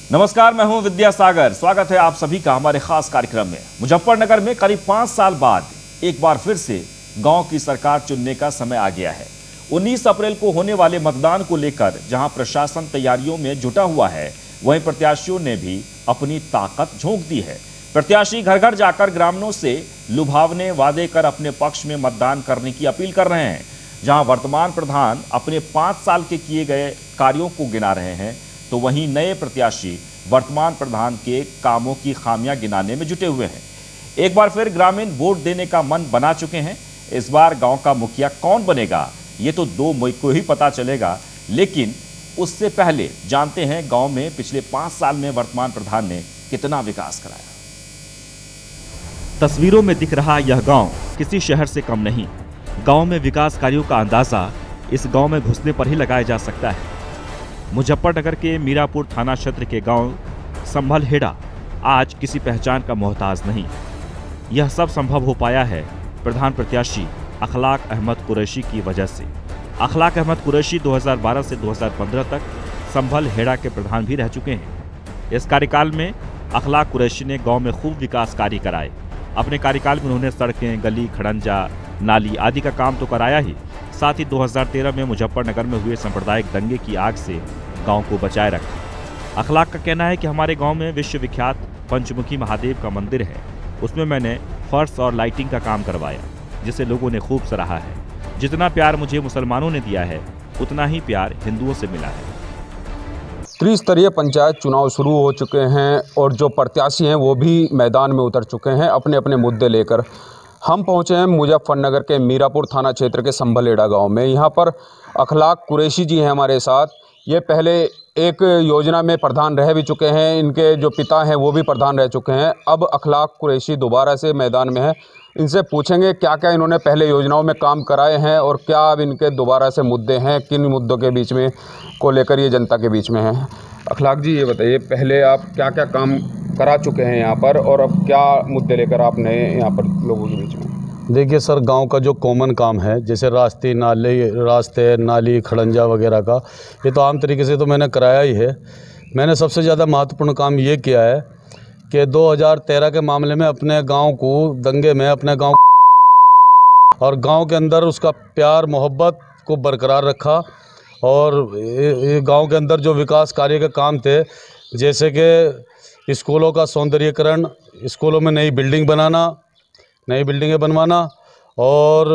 नमस्कार, मैं हूं विद्यासागर। स्वागत है आप सभी का हमारे खास कार्यक्रम में। मुजफ्फरनगर में करीब 5 साल बाद एक बार फिर से गांव की सरकार चुनने का समय आ गया है। 19 अप्रैल को होने वाले मतदान को लेकर जहां प्रशासन तैयारियों में जुटा हुआ है, वहीं प्रत्याशियों ने भी अपनी ताकत झोंक दी है। प्रत्याशी घर घर जाकर ग्रामीणों से लुभावने वादे कर अपने पक्ष में मतदान करने की अपील कर रहे हैं। जहां वर्तमान प्रधान अपने 5 साल के किए गए कार्यों को गिना रहे हैं, तो वहीं नए प्रत्याशी वर्तमान प्रधान के कामों की खामियां गिनाने में जुटे हुए हैं। एक बार फिर ग्रामीण वोट देने का मन बना चुके हैं। इस बार गांव का मुखिया कौन बनेगा, ये तो 2 मई को ही पता चलेगा। लेकिन उससे पहले जानते हैं गांव में पिछले 5 साल में वर्तमान प्रधान ने कितना विकास कराया। तस्वीरों में दिख रहा यह गांव किसी शहर से कम नहीं। गांव में विकास कार्यों का अंदाजा इस गांव में घुसने पर ही लगाया जा सकता है। मुजफ्फरनगर के मीरापुर थाना क्षेत्र के गांव संभलहेड़ा आज किसी पहचान का मोहताज नहीं। यह सब संभव हो पाया है प्रधान प्रत्याशी अखलाक अहमद कुरैशी की वजह से। अखलाक अहमद कुरैशी 2012 से 2015 तक संभलहेड़ा के प्रधान भी रह चुके हैं। इस कार्यकाल में अखलाक कुरैशी ने गांव में खूब विकास कार्य कराए। अपने कार्यकाल में उन्होंने सड़कें, गली, खड़ंजा, नाली आदि का काम तो कराया ही, साथ ही 2013 में मुजफ्फरनगर में हुए सांप्रदायिक दंगे की आग से गांव को बचाए रखा। अखलाक का कहना है कि हमारे गांव में विश्वविख्यात पंचमुखी महादेव का मंदिर है, उसमें मैंने फर्श और लाइटिंग का काम करवाया, जिसे लोगों ने खूब सराहा है। जितना प्यार मुझे मुसलमानों ने दिया है, उतना ही प्यार हिंदुओं से मिला है। त्रिस्तरीय पंचायत चुनाव शुरू हो चुके हैं और जो प्रत्याशी हैं वो भी मैदान में उतर चुके हैं अपने अपने मुद्दे लेकर। हम पहुंचे हैं मुजफ्फरनगर के मीरापुर थाना क्षेत्र के संभलहेड़ा गांव में। यहां पर अखलाक कुरैशी जी हैं हमारे साथ। ये पहले एक योजना में प्रधान रह भी चुके हैं, इनके जो पिता हैं वो भी प्रधान रह चुके हैं। अब अखलाक कुरैशी दोबारा से मैदान में है। इनसे पूछेंगे क्या क्या इन्होंने पहले योजनाओं में काम कराए हैं और क्या अब इनके दोबारा से मुद्दे हैं, किन मुद्दों के बीच में को लेकर ये जनता के बीच में है। अखलाक जी, ये बताइए पहले आप क्या क्या काम करा चुके हैं यहाँ पर और अब क्या मुद्दे लेकर आपने यहाँ पर लोगों के बीच में? देखिए सर, गांव का जो कॉमन काम है, जैसे रास्ते नाली खड़ंजा वगैरह का, ये तो आम तरीके से तो मैंने कराया ही है। मैंने सबसे ज़्यादा महत्वपूर्ण काम ये किया है कि 2013 के मामले में अपने गांव को दंगे में अपने गांव और गांव के अंदर उसका प्यार मोहब्बत को बरकरार रखा। और गांव के अंदर जो विकास कार्य के काम थे, जैसे कि स्कूलों का सौंदर्यीकरण, स्कूलों में नई बिल्डिंगें बनवाना और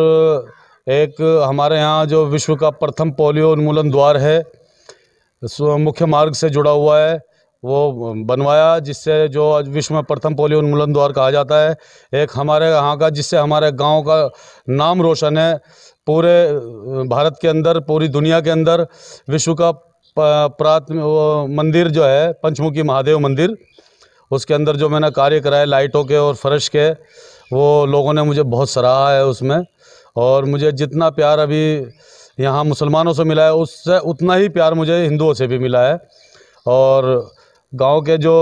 एक हमारे यहाँ जो विश्व का प्रथम पोलियो उन्मूलन द्वार है, मुख्य मार्ग से जुड़ा हुआ है, वो बनवाया, जिससे जो आज विश्व में प्रथम पोलियो उन्मूलन द्वार कहा जाता है। एक हमारे यहाँ का, जिससे हमारे गांव का नाम रोशन है पूरे भारत के अंदर, पूरी दुनिया के अंदर। विश्व का मंदिर जो है पंचमुखी महादेव मंदिर, उसके अंदर जो मैंने कार्य कराए लाइटों के और फर्श के, वो लोगों ने मुझे बहुत सराहा है उसमें। और मुझे जितना प्यार अभी यहाँ मुसलमानों से मिला है, उससे उतना ही प्यार मुझे हिंदुओं से भी मिला है। और गांव के जो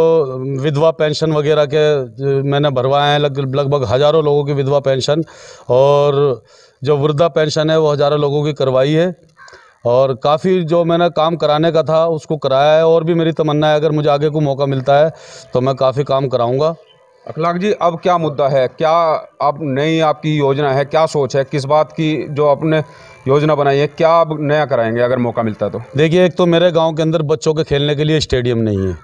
विधवा पेंशन वगैरह के मैंने भरवाए हैं, लगभग हज़ारों लोगों की विधवा पेंशन, और जो वृद्धा पेंशन है वो हज़ारों लोगों की करवाई है। और काफ़ी जो मैंने काम कराने का था उसको कराया है। और भी मेरी तमन्ना है अगर मुझे आगे को मौका मिलता है तो मैं काफ़ी काम कराऊंगा। अखलाक जी, अब क्या मुद्दा है, क्या अब नई आपकी योजना है, क्या सोच है, किस बात की जो आपने योजना बनाई है, क्या अब नया कराएंगे अगर मौका मिलता है तो? देखिए, एक तो मेरे गांव के अंदर बच्चों के खेलने के लिए स्टेडियम नहीं है,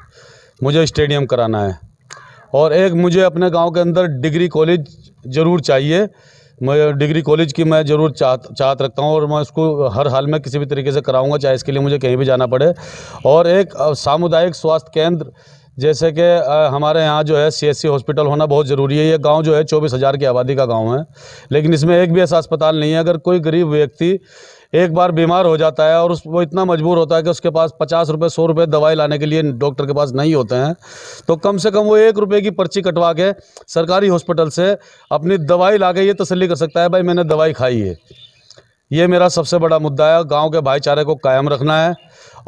मुझे स्टेडियम कराना है। और एक मुझे अपने गांव के अंदर डिग्री कॉलेज ज़रूर चाहिए। मैं डिग्री कॉलेज की मैं ज़रूर चाहत रखता हूं और मैं उसको हर हाल में किसी भी तरीके से कराऊंगा, चाहे इसके लिए मुझे कहीं भी जाना पड़े। और एक सामुदायिक स्वास्थ्य केंद्र, जैसे कि हमारे यहाँ जो है CSC हॉस्पिटल होना बहुत ज़रूरी है। ये गांव जो है 24,000 की आबादी का गांव है, लेकिन इसमें एक भी ऐसा अस्पताल नहीं है। अगर कोई गरीब व्यक्ति एक बार बीमार हो जाता है और वो इतना मजबूर होता है कि उसके पास 50 रुपये 100 रुपये दवाई लाने के लिए डॉक्टर के पास नहीं होते हैं, तो कम से कम वो 1 रुपये की पर्ची कटवा के सरकारी हॉस्पिटल से अपनी दवाई ला के ये तसल्ली कर सकता है भाई मैंने दवाई खाई है। ये मेरा सबसे बड़ा मुद्दा है। गांव के भाईचारे को कायम रखना है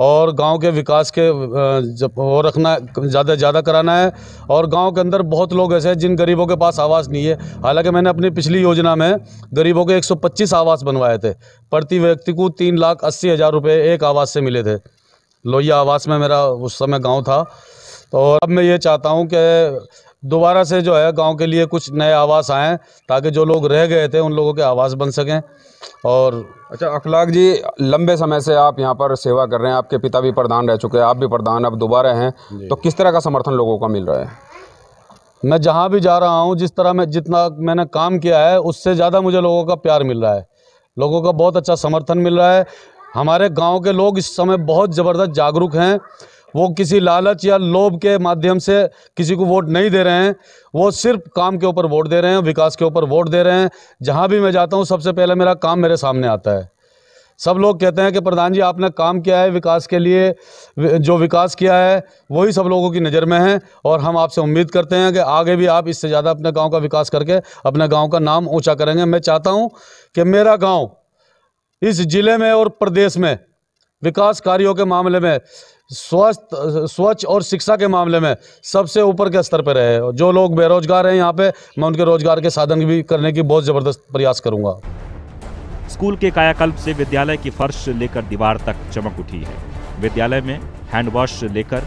और गांव के विकास के वो रखना, ज़्यादा कराना है। और गांव के अंदर बहुत लोग ऐसे हैं जिन गरीबों के पास आवास नहीं है। हालांकि मैंने अपनी पिछली योजना में गरीबों के 125 आवास बनवाए थे। प्रति व्यक्ति को 3,80,000 रुपये एक आवास से मिले थे। लोहिया आवास में मेरा उस समय गाँव था। और अब मैं ये चाहता हूँ कि दोबारा से जो है गांव के लिए कुछ नए आवास आएँ, ताकि जो लोग रह गए थे उन लोगों के आवास बन सकें। और अच्छा अखलाक जी, लंबे समय से आप यहाँ पर सेवा कर रहे हैं, आपके पिता भी प्रधान रह चुके हैं, आप भी प्रधान अब दोबारा हैं, तो किस तरह का समर्थन लोगों का मिल रहा है? मैं जहाँ भी जा रहा हूँ, जिस तरह मैं जितना मैंने काम किया है उससे ज़्यादा मुझे लोगों का प्यार मिल रहा है, लोगों का बहुत अच्छा समर्थन मिल रहा है। हमारे गांव के लोग इस समय बहुत ज़बरदस्त जागरूक हैं। वो किसी लालच या लोभ के माध्यम से किसी को वोट नहीं दे रहे हैं, वो सिर्फ काम के ऊपर वोट दे रहे हैं, विकास के ऊपर वोट दे रहे हैं। जहाँ भी मैं जाता हूँ सबसे पहले मेरा काम मेरे सामने आता है। सब लोग कहते हैं कि प्रधान जी आपने काम किया है विकास के लिए, जो विकास किया है वही सब लोगों की नज़र में है, और हम आपसे उम्मीद करते हैं कि आगे भी आप इससे ज़्यादा अपने गांव का विकास करके अपने गांव का नाम ऊंचा करेंगे। मैं चाहता हूं कि मेरा गांव इस ज़िले में और प्रदेश में विकास कार्यों के मामले में, स्वच्छ और शिक्षा के मामले में सबसे ऊपर के स्तर पर रहे। जो लोग बेरोजगार हैं यहाँ पे, मैं उनके रोजगार के साधन भी करने की बहुत ज़बरदस्त प्रयास करूँगा। स्कूल के कायाकल्प से विद्यालय की फर्श लेकर दीवार तक चमक उठी है। विद्यालय में हैंड वॉश लेकर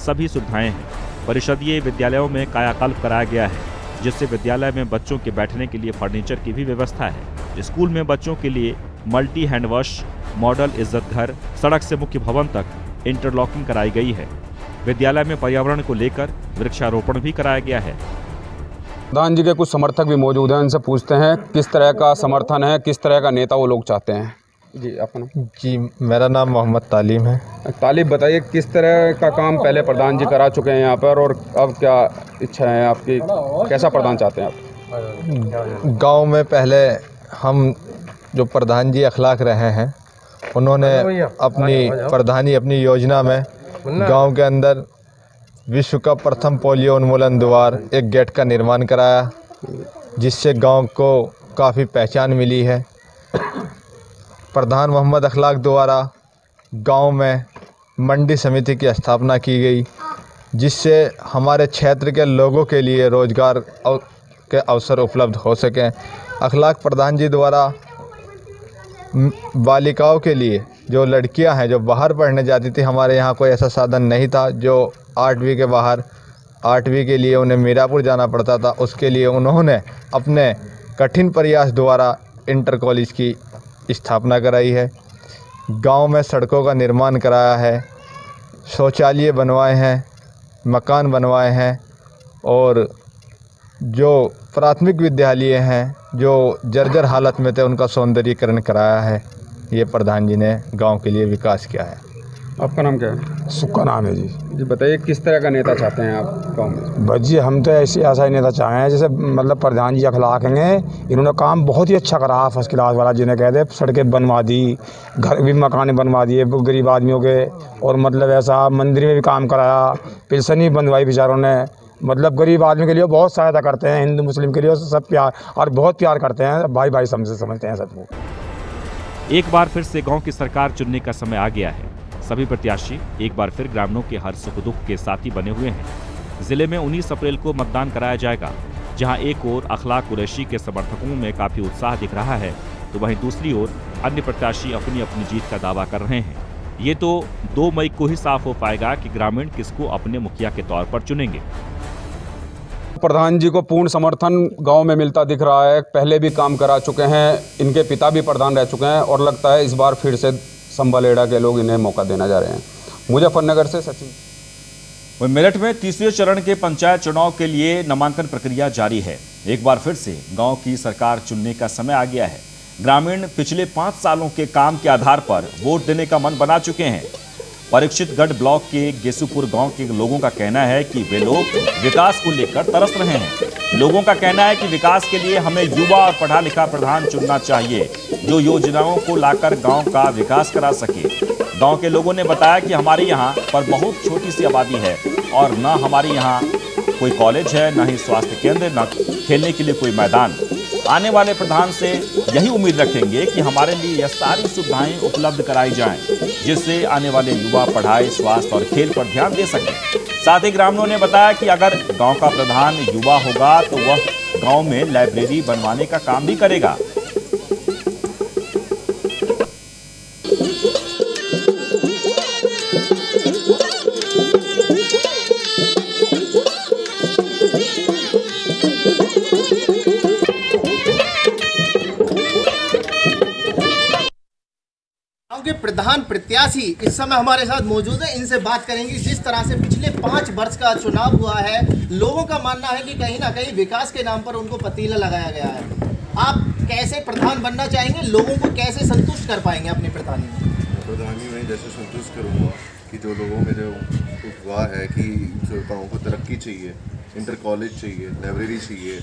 सभी सुविधाएं हैं। परिषदीय विद्यालयों में कायाकल्प कराया गया है, जिससे विद्यालय में बच्चों के बैठने के लिए फर्नीचर की भी व्यवस्था है। स्कूल में बच्चों के लिए मल्टी हैंड वॉश, मॉडल इज्जत घर, सड़क से मुख्य भवन तक इंटरलॉकिंग कराई गई है। विद्यालय में पर्यावरण को लेकर वृक्षारोपण भी कराया गया है। प्रधान जी के कुछ समर्थक भी मौजूद हैं, उनसे पूछते हैं किस तरह का समर्थन है, किस तरह का नेता वो लोग चाहते हैं। जी आपका नाम? जी मेरा नाम मोहम्मद तालीम है। तालिब, बताइए किस तरह का काम पहले प्रधान जी करा चुके हैं यहाँ पर, और अब क्या इच्छा है आपकी, कैसा प्रधान चाहते हैं आप? गांव में पहले हम जो प्रधान जी अखलाक रहे हैं, उन्होंने अपनी प्रधानी अपनी योजना में गांव के अंदर विश्व का प्रथम पोलियो उन्मूलन द्वार एक गेट का निर्माण कराया, जिससे गांव को काफ़ी पहचान मिली है। प्रधान मोहम्मद अखलाक द्वारा गांव में मंडी समिति की स्थापना की गई, जिससे हमारे क्षेत्र के लोगों के लिए रोज़गार के अवसर उपलब्ध हो सकें। अखलाक प्रधान जी द्वारा बालिकाओं के लिए, जो लड़कियां हैं जो बाहर पढ़ने जाती थी, हमारे यहाँ कोई ऐसा साधन नहीं था, जो 8वीं के बाहर 8वीं के लिए उन्हें मीरापुर जाना पड़ता था, उसके लिए उन्होंने अपने कठिन प्रयास द्वारा इंटर कॉलेज की स्थापना कराई है। गांव में सड़कों का निर्माण कराया है, शौचालय बनवाए हैं, मकान बनवाए हैं, और जो प्राथमिक विद्यालय हैं जो जर्जर हालत में थे उनका सौंदर्यीकरण कराया है। ये प्रधान जी ने गांव के लिए विकास किया है। आपका नाम क्या है? सुक्का नाम है जी। जी बताइए किस तरह का नेता चाहते हैं आप गाँव में? बस जी हम तो ऐसा ही नेता चाहे हैं, जैसे मतलब प्रधान जी अखलाक हैं, इन्होंने काम बहुत ही अच्छा करा, फर्स्ट क्लास वाला, जिन्हें कहते हैं सड़कें बनवा दी, घर भी मकान बनवा दिए गरीब आदमियों के, और मतलब ऐसा मंदिर में भी काम कराया, पेंशन भी बनवाई बेचारों ने। मतलब गरीब आदमी के लिए बहुत सहायता करते हैं, हिंदू मुस्लिम के लिए सब प्यार और बहुत प्यार करते हैं, भाई भाई समझते हैं सबको। एक बार फिर से गांव की सरकार चुनने का समय आ गया है। सभी प्रत्याशी एक बार फिर ग्रामीणों के हर सुख दुख के साथी बने हुए हैं। जिले में 19 अप्रैल को मतदान कराया जाएगा, जहां एक ओर अखलाक कुरैशी के समर्थकों में काफी उत्साह दिख रहा है, तो वहीं दूसरी ओर अन्य प्रत्याशी अपनी अपनी जीत का दावा कर रहे हैं। ये तो 2 मई को ही साफ हो पाएगा कि ग्रामीण किसको अपने मुखिया के तौर पर चुनेंगे। प्रधान जी को पूर्ण समर्थन गांव में मिलता दिख रहा है। पहले भी काम करा चुके हैं, इनके पिता भी प्रधान रह चुके हैं, और लगता है इस बार फिर से संबलेड़ा के लोग इन्हें मौका देना जा रहे हैं। मुजफ्फरनगर से सचिन। वहीं मेरठ में तीसरे चरण के पंचायत चुनाव के लिए नामांकन प्रक्रिया जारी है। एक बार फिर से गांव की सरकार चुनने का समय आ गया है। ग्रामीण पिछले 5 सालों के काम के आधार पर वोट देने का मन बना चुके हैं। परीक्षितगढ़ ब्लॉक के गेसुपुर गांव के लोगों का कहना है कि वे लोग विकास को लेकर तरस रहे हैं। लोगों का कहना है कि विकास के लिए हमें युवा और पढ़ा लिखा प्रधान चुनना चाहिए, जो योजनाओं को लाकर गांव का विकास करा सके। गांव के लोगों ने बताया कि हमारे यहाँ पर बहुत छोटी सी आबादी है, और न हमारे यहाँ कोई कॉलेज है, न ही स्वास्थ्य केंद्र, न खेलने के लिए कोई मैदान। आने वाले प्रधान से यही उम्मीद रखेंगे कि हमारे लिए यह सारी सुविधाएं उपलब्ध कराई जाएं, जिससे आने वाले युवा पढ़ाई, स्वास्थ्य और खेल पर ध्यान दे सकें। साथ ही ग्रामीणों ने बताया कि अगर गांव का प्रधान युवा होगा तो वह गांव में लाइब्रेरी बनवाने का काम भी करेगा। प्रत्याशी इस समय हमारे साथ मौजूद है, इनसे बात करेंगे। जिस तरह से पिछले 5 वर्ष का चुनाव हुआ है, लोगों का मानना है कि कहीं ना कहीं विकास के नाम पर उनको पतीला लगाया गया है। आप कैसे प्रधान बनना चाहेंगे, लोगों को कैसे संतुष्ट कर पाएंगे अपनी प्रधानी में जैसे संतुष्ट करूँगा कि जो लोगों में जो हुआ है कि जो गाँव को तरक्की चाहिए, इंटर कॉलेज चाहिए, लाइब्रेरी चाहिए,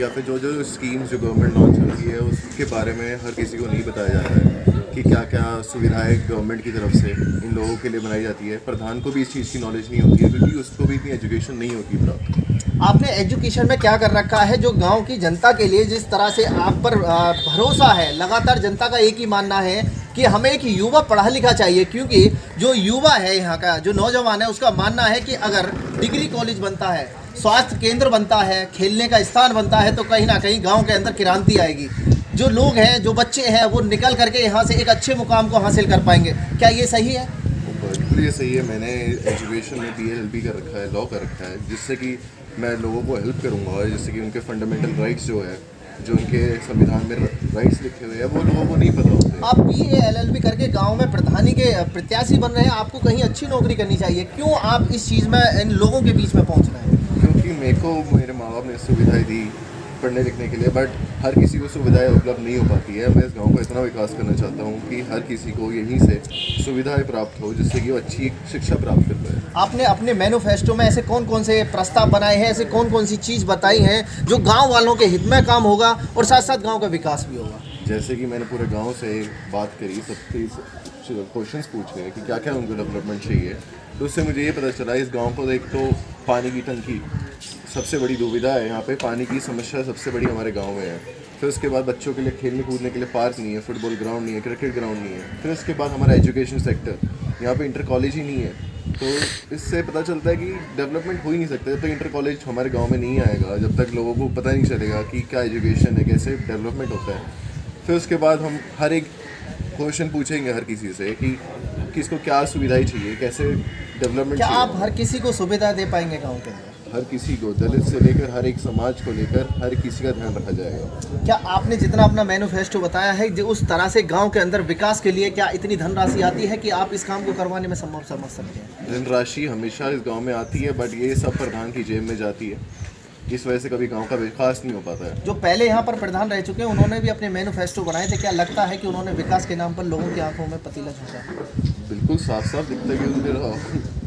या फिर जो जो स्कीम्स जो गवर्नमेंट लॉन्च कर रही है उसके बारे में हर किसी को नहीं बताया जाता है कि क्या क्या सुविधाएं गवर्नमेंट की तरफ से इन लोगों के लिए बनाई जाती है। प्रधान को भी इस चीज़ की नॉलेज नहीं होती है क्योंकि उसको भी इतनी एजुकेशन नहीं होती प्राप्त। आपने एजुकेशन में क्या कर रखा है जो गांव की जनता के लिए, जिस तरह से आप पर भरोसा है, लगातार जनता का एक ही मानना है कि हमें एक युवा पढ़ा लिखा चाहिए, क्योंकि जो युवा है यहाँ का, जो नौजवान है, उसका मानना है कि अगर डिग्री कॉलेज बनता है, स्वास्थ्य केंद्र बनता है, खेलने का स्थान बनता है, तो कहीं ना कहीं गांव के अंदर क्रांति आएगी। जो लोग हैं, जो बच्चे हैं, वो निकल करके यहाँ से एक अच्छे मुकाम को हासिल कर पाएंगे। क्या ये सही है? बिल्कुल ये सही है। मैंने एजुकेशन में BA-LLB कर रखा है, लॉ कर रखा है, जिससे कि मैं लोगों को हेल्प करूँगा, जिससे कि उनके फंडामेंटल राइट्स जो है, जो उनके संविधान में राइट्स लिखे हुए हैं, वो लोगों को नहीं पता होते। आप BA-LLB करके गांव में प्रधानी के प्रत्याशी बन रहे हैं, आपको कहीं अच्छी नौकरी करनी चाहिए, क्यों आप इस चीज़ में इन लोगों के बीच में पहुंच रहे हैं? क्योंकि मेरे को मेरे माँ बाप ने सुविधाएं दी पढ़ने लिखने के लिए, बट हर किसी को सुविधाएं उपलब्ध नहीं हो पाती है। मैं इस गांव का इतना विकास करना चाहता हूं कि हर किसी को यहीं से सुविधाएं प्राप्त हो, जिससे कि वो अच्छी शिक्षा प्राप्त कर पाए। आपने अपने मैनिफेस्टो में ऐसे कौन कौन से प्रस्ताव बनाए हैं, ऐसे कौन कौन सी चीज़ बताई हैं जो गाँव वालों के हित में काम होगा और साथ साथ गाँव का विकास भी होगा? जैसे कि मैंने पूरे गाँव से बात करी, सबसे क्वेश्चंस पूछे कि क्या क्या उनको डेवलपमेंट चाहिए, तो उससे मुझे ये पता चला इस गांव को एक तो पानी की टंकी सबसे बड़ी दुविधा है। यहाँ पे पानी की समस्या सबसे बड़ी हमारे गांव में है। फिर उसके बाद बच्चों के लिए खेलने कूदने के लिए पार्क नहीं है, फुटबॉल ग्राउंड नहीं है, क्रिकेट ग्राउंड नहीं है। फिर उसके बाद हमारा एजुकेशन सेक्टर, यहाँ पे इंटर कॉलेज ही नहीं है। तो इससे पता चलता है कि डेवलपमेंट हो ही नहीं सकता जब तक इंटर कॉलेज हमारे गाँव में नहीं आएगा, जब तक लोगों को पता नहीं चलेगा कि क्या एजुकेशन है, कैसे डेवलपमेंट होता है। फिर उसके बाद हम हर एक क्वेश्चन पूछेंगे हर किसी से कि किसको क्या सुविधाएं चाहिए, कैसे डेवलपमेंट। क्या आप हर किसी को सुविधा दे पाएंगे गांव के अंदर? हर किसी को, दलित से लेकर हर एक समाज को लेकर हर किसी का ध्यान रखा जाएगा। क्या आपने जितना अपना मैनिफेस्टो बताया है, जो उस तरह से गांव के अंदर विकास के लिए क्या इतनी धनराशि आती है कि आप इस काम को करवाने में संभव समझ सकते हैं? धनराशि हमेशा इस गाँव में आती है, बट ये सब प्रधान की जेब में जाती है, इस वजह से कभी गांव का विकास नहीं हो पाता है। जो पहले यहाँ पर प्रधान रह चुके हैं, उन्होंने भी अपने मैनिफेस्टो बनाए थे, क्या लगता है कि उन्होंने विकास के नाम पर लोगों की आंखों में पतीला झोंका? बिल्कुल साफ साफ दिखता है कि उनके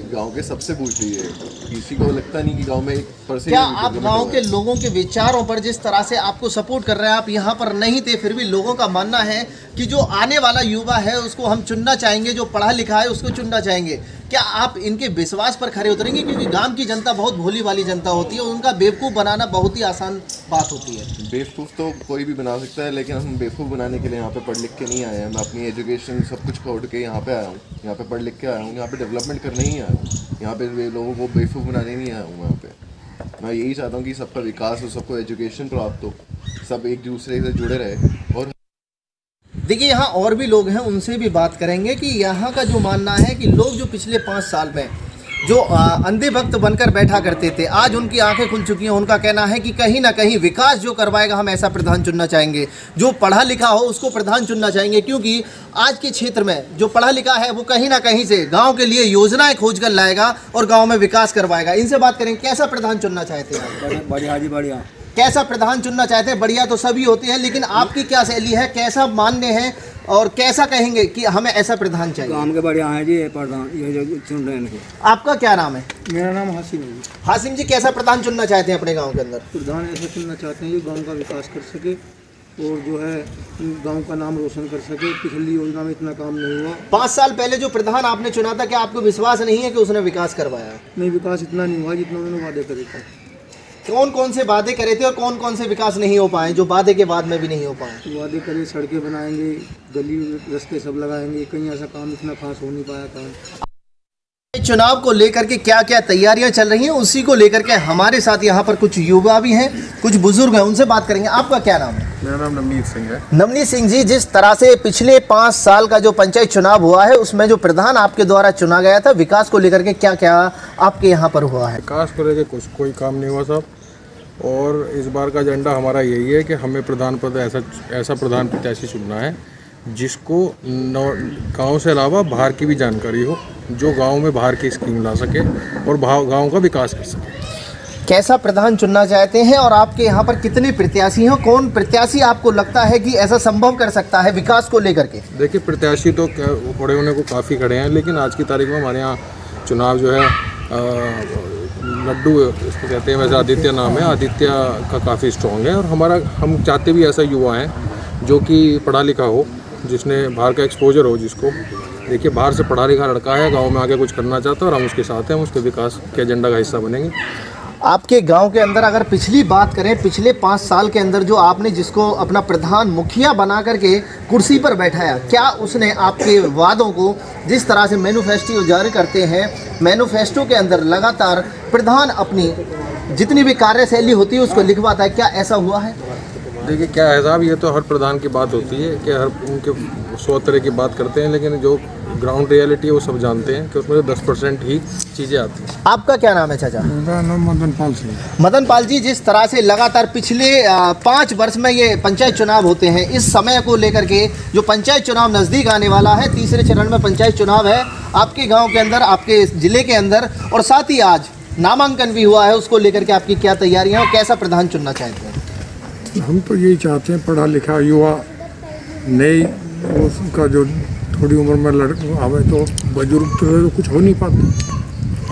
गांव के सबसे पूछ रही है, किसी को लगता नहीं कि गांव में 1% क्या आप गांव के लोगों के विचारों पर जिस तरह से आपको सपोर्ट कर रहे हैं, आप यहाँ पर नहीं थे फिर भी लोगों का मानना है कि जो आने वाला युवा है उसको हम चुनना चाहेंगे, जो पढ़ा लिखा है उसको चुनना चाहेंगे, क्या आप इनके विश्वास पर खरे उतरेंगे? क्योंकि गांव की जनता बहुत भोली वाली जनता होती है, उनका बेवकूफ़ बनाना बहुत ही आसान बात होती है। बेवकूफ़ तो कोई भी बना सकता है, लेकिन हम बेवकूफ़ बनाने के लिए यहाँ पे पढ़ लिख के नहीं आए हैं। मैं अपनी एजुकेशन सब कुछ छोड़ के यहाँ पे आया हूँ, यहाँ पे पढ़ लिख के आया हूँ, यहाँ पे डेवलपमेंट करने ही आया हूँ, यहाँ पे लोगों को बेवकूफ़ बनाने नहीं आया हूँ। यहाँ पे मैं यही चाहता हूँ कि सबका विकास हो, सबको एजुकेशन प्राप्त हो, सब एक दूसरे से जुड़े रहे। और देखिए यहाँ और भी लोग हैं, उनसे भी बात करेंगे कि यहाँ का जो मानना है कि लोग जो पिछले 5 साल में जो अंधे भक्त बनकर बैठा करते थे, आज उनकी आंखें खुल चुकी हैं। उनका कहना है कि कहीं ना कहीं विकास जो करवाएगा हम ऐसा प्रधान चुनना चाहेंगे, जो पढ़ा लिखा हो उसको प्रधान चुनना चाहेंगे, क्योंकि आज के क्षेत्र में जो पढ़ा लिखा है वो कहीं ना कहीं से गांव के लिए योजनाएं खोज कर लाएगा और गांव में विकास करवाएगा। इनसे बात करेंगे, कैसा प्रधान चुनना चाहते हैं? बढ़िया जी बढ़िया। कैसा प्रधान चुनना चाहते हैं? बढ़िया तो सभी होते हैं, लेकिन आपकी क्या शैली है, कैसा मान्य है और कैसा कहेंगे कि हमें ऐसा प्रधान चाहिए? काम के बढ़िया है जी ये प्रधान, ये जो चुन रहे हैं इनके। आपका क्या नाम है? मेरा नाम हासिम है जी। हासिम जी, कैसा प्रधान चुनना चाहते हैं अपने गांव के अंदर? प्रधान ऐसा चुनना चाहते हैं जो गांव का विकास कर सके और जो है गांव का नाम रोशन कर सके। पिछली योजना में इतना काम नहीं हुआ। 5 साल पहले जो प्रधान आपने चुना था, क्या आपको विश्वास नहीं है कि उसने विकास करवाया? नहीं, विकास इतना नहीं हुआ जितना उन्होंने वादे करे थे। कौन कौन से वादे करे थे और कौन कौन से विकास नहीं हो पाए, जो वादे के बाद में भी नहीं हो पाए? वादे करे, सड़कें बनाएंगे, गली रास्ते सब लगाएंगे, कहीं ऐसा काम इतना खास हो नहीं पाया था। चुनाव को लेकर के क्या क्या तैयारियां चल रही हैं, उसी को लेकर के हमारे साथ यहाँ पर कुछ युवा भी हैं, कुछ बुजुर्ग हैं, उनसे बात करेंगे। आपका क्या नाम है? मेरा नाम नवनीत सिंह है। नवनीत सिंह जी, जिस तरह से पिछले 5 साल का जो पंचायत चुनाव हुआ है उसमें जो प्रधान आपके द्वारा चुना गया था, विकास को लेकर के क्या क्या आपके यहाँ पर हुआ है? विकास को लेकर कोई काम नहीं हुआ साहब, और इस बार का एजेंडा हमारा यही है कि हमें प्रधान पद ऐसा प्रधान प्रत्याशी चुनना है जिसको गांव से अलावा बाहर की भी जानकारी हो, जो गांव में बाहर की स्कीम ला सके और गांव का विकास कर सके। कैसा प्रधान चुनना चाहते हैं और आपके यहाँ पर कितने प्रत्याशी हैं? कौन प्रत्याशी आपको लगता है कि ऐसा संभव कर सकता है विकास को लेकर के? देखिए, प्रत्याशी तो खड़े होने को काफ़ी खड़े हैं, लेकिन आज की तारीख में हमारे यहाँ चुनाव जो है लड्डू इसको कहते हैं, वैसे आदित्य नाम है, आदित्य का काफ़ी स्ट्रॉन्ग है। और हम चाहते भी ऐसा युवा है जो कि पढ़ा लिखा हो, जिसने बाहर का एक्सपोजर हो, जिसको देखिए बाहर से पढ़ा लिखा लड़का है, गांव में आके कुछ करना चाहता है और हम उसके साथ हैं, हम उसके विकास के एजेंडा का हिस्सा बनेंगे। आपके गांव के अंदर अगर पिछली बात करें, पिछले 5 साल के अंदर जो आपने जिसको अपना प्रधान मुखिया बना करके कुर्सी पर बैठाया, क्या उसने आपके वादों को, जिस तरह से मैनिफेस्टो जारी करते हैं, मैनिफेस्टो के अंदर लगातार प्रधान अपनी जितनी भी कार्यशैली होती है उसको लिखवाता है, क्या ऐसा हुआ है? देखिए क्या है साहब, ये तो हर प्रधान की बात होती है कि हर उनके 100 तरह की बात करते हैं, लेकिन जो ग्राउंड रियलिटी है वो सब जानते हैं कि उसमें 10% ही चीज़ें आती हैं। आपका क्या नाम है चाचा? मेरा नाम मदन पाल सिंह। मदन पाल जी, जिस तरह से लगातार पिछले 5 वर्ष में ये पंचायत चुनाव होते हैं, इस समय को लेकर के जो पंचायत चुनाव नज़दीक आने वाला है, तीसरे चरण में पंचायत चुनाव है आपके गाँव के अंदर, आपके ज़िले के अंदर, और साथ ही आज नामांकन भी हुआ है, उसको लेकर के आपकी क्या तैयारियाँ और कैसा प्रधान चुनना चाहते हैं? हम तो यही चाहते हैं, पढ़ा लिखा युवा, नई उसका जो थोड़ी उम्र में लड़का आवे, तो बुजुर्ग तो कुछ हो नहीं पाता,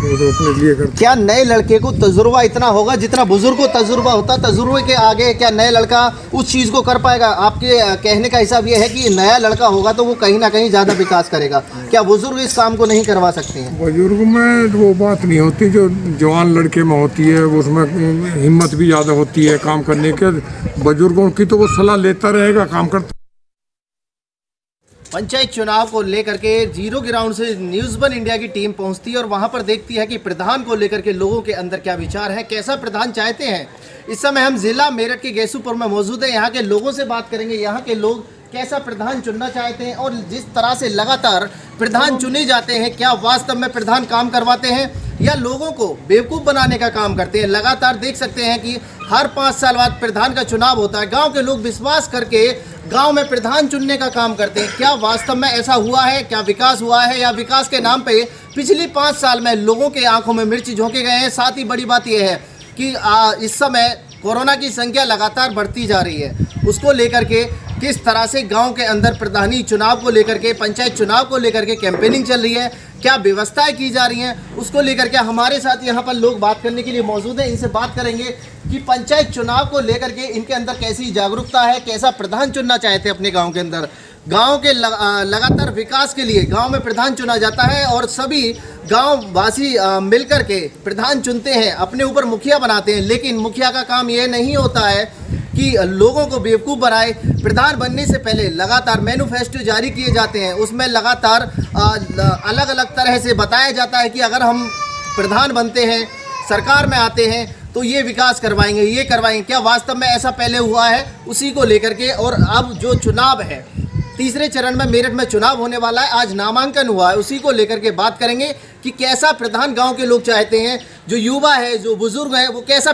वो तो अपने लिए करते। क्या नए लड़के को तजुर्बा इतना होगा जितना बुजुर्ग को तजुर्बा होता? तजुर्बे के आगे क्या नया लड़का उस चीज़ को कर पाएगा? आपके कहने का हिसाब ये है कि नया लड़का होगा तो वो कहीं ना कहीं ज़्यादा विकास करेगा, क्या बुजुर्ग इस काम को नहीं करवा सकते हैं? बुजुर्ग में वो बात नहीं होती जो जवान लड़के में होती है, उसमें हिम्मत भी ज़्यादा होती है काम करने के। बुजुर्गों की तो वो सलाह लेता रहेगा, काम करता। पंचायत चुनाव को लेकर के जीरो ग्राउंड से न्यूज़ वन इंडिया की टीम पहुंचती है और वहां पर देखती है कि प्रधान को लेकर के लोगों के अंदर क्या विचार है, कैसा प्रधान चाहते हैं। इस समय हम जिला मेरठ के गेसूपुर में मौजूद हैं, यहाँ के लोगों से बात करेंगे, यहाँ के लोग कैसा प्रधान चुनना चाहते हैं और जिस तरह से लगातार प्रधान चुने जाते हैं, क्या वास्तव में प्रधान काम करवाते हैं या लोगों को बेवकूफ़ बनाने का काम करते हैं। लगातार देख सकते हैं कि हर 5 साल बाद प्रधान का चुनाव होता है, गांव के लोग विश्वास करके गांव में प्रधान चुनने का काम करते हैं। क्या वास्तव में ऐसा हुआ है? क्या विकास हुआ है या विकास के नाम पे पिछली 5 साल में लोगों के आंखों में मिर्च झोंके गए हैं? साथ ही बड़ी बात यह है कि इस समय कोरोना की संख्या लगातार बढ़ती जा रही है, उसको लेकर के किस तरह से गांव के अंदर प्रधानी चुनाव को लेकर के, पंचायत चुनाव को लेकर के कैंपेनिंग चल रही है, क्या व्यवस्थाएं की जा रही हैं, उसको लेकर के हमारे साथ यहाँ पर लोग बात करने के लिए मौजूद हैं। इनसे बात करेंगे कि पंचायत चुनाव को लेकर के इनके अंदर कैसी जागरूकता है, कैसा प्रधान चुनना चाहते हैं अपने गाँव के अंदर। गांव के लगातार विकास के लिए गांव में प्रधान चुना जाता है और सभी गांव वासी मिलकर के प्रधान चुनते हैं, अपने ऊपर मुखिया बनाते हैं, लेकिन मुखिया का काम ये नहीं होता है कि लोगों को बेवकूफ़ बनाए। प्रधान बनने से पहले लगातार मैनिफेस्टो जारी किए जाते हैं, उसमें लगातार अलग अलग तरह से बताया जाता है कि अगर हम प्रधान बनते हैं, सरकार में आते हैं तो ये विकास करवाएंगे, ये करवाएंगे। क्या वास्तव में ऐसा पहले हुआ है? उसी को लेकर के और अब जो चुनाव है, तीसरे चरण में मेरठ में चुनाव होने वाला है, आज नामांकन हुआ है, उसी को लेकर के बात करेंगे कि कैसा प्रधान गांव के लोग चाहते हैं, जो युवा है, जो बुजुर्ग है, वो कैसा